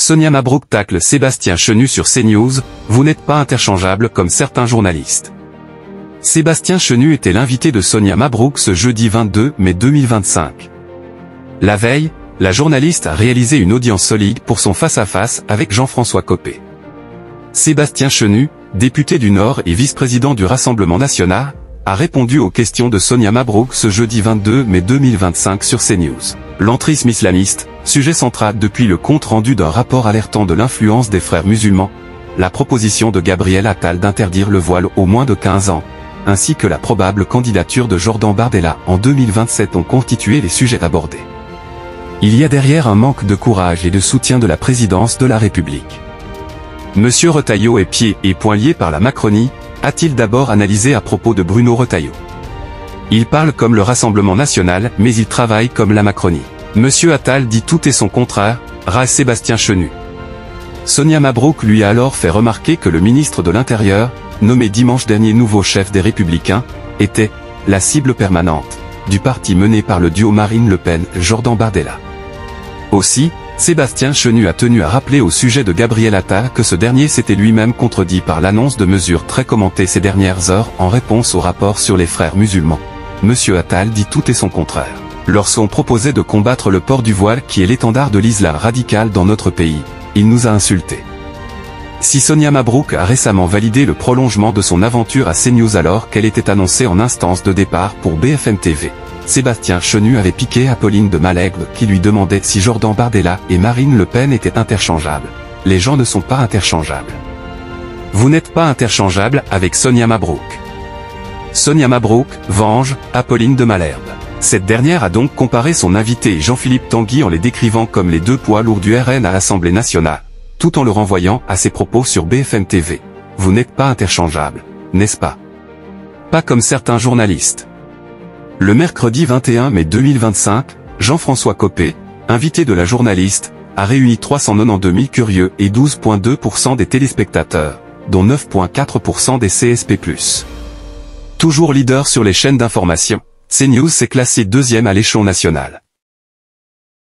Sonia Mabrouk tacle Sébastien Chenu sur CNews, vous n'êtes pas interchangeable comme certains journalistes. Sébastien Chenu était l'invité de Sonia Mabrouk ce jeudi 22 mai 2025. La veille, la journaliste a réalisé une audience solide pour son face-à-face avec Jean-François Copé. Sébastien Chenu, député du Nord et vice-président du Rassemblement national, a répondu aux questions de Sonia Mabrouk ce jeudi 22 mai 2025 sur CNews. L'entrisme islamiste, sujet central depuis le compte rendu d'un rapport alertant de l'influence des frères musulmans, la proposition de Gabriel Attal d'interdire le voile aux moins de 15 ans, ainsi que la probable candidature de Jordan Bardella en 2027 ont constitué les sujets abordés. Il y a derrière un manque de courage et de soutien de la présidence de la République. Monsieur Retailleau est pieds et poings liés par la Macronie, a-t-il d'abord analysé à propos de Bruno Retailleau. Il parle comme le Rassemblement national, mais il travaille comme la Macronie. Monsieur Attal dit tout et son contraire, râle Sébastien Chenu. Sonia Mabrouk lui a alors fait remarquer que le ministre de l'Intérieur, nommé dimanche dernier nouveau chef des Républicains, était la cible permanente du parti mené par le duo Marine Le Pen-Jordan Bardella. Aussi, Sébastien Chenu a tenu à rappeler au sujet de Gabriel Attal que ce dernier s'était lui-même contredit par l'annonce de mesures très commentées ces dernières heures en réponse au rapport sur les frères musulmans. Monsieur Attal dit tout et son contraire. Lorsqu'on proposait de combattre le port du voile qui est l'étendard de l'islam radical dans notre pays, il nous a insultés. Si Sonia Mabrouk a récemment validé le prolongement de son aventure à CNews alors qu'elle était annoncée en instance de départ pour BFM TV, Sébastien Chenu avait piqué Apolline de Malègue qui lui demandait si Jordan Bardella et Marine Le Pen étaient interchangeables. Les gens ne sont pas interchangeables. Vous n'êtes pas interchangeable avec Sonia Mabrouk. Sonia Mabrouk venge Apolline de Malherbe. Cette dernière a donc comparé son invité Jean-Philippe Tanguy en les décrivant comme les deux poids lourds du RN à l'Assemblée nationale, tout en le renvoyant à ses propos sur BFM TV. Vous n'êtes pas interchangeable, n'est-ce pas? Pas comme certains journalistes. Le mercredi 21 mai 2025, Jean-François Copé, invité de la journaliste, a réuni 392 000 curieux et 12,2% des téléspectateurs, dont 9,4% des CSP+. Toujours leader sur les chaînes d'information, CNews s'est classé deuxième à l'échelon national.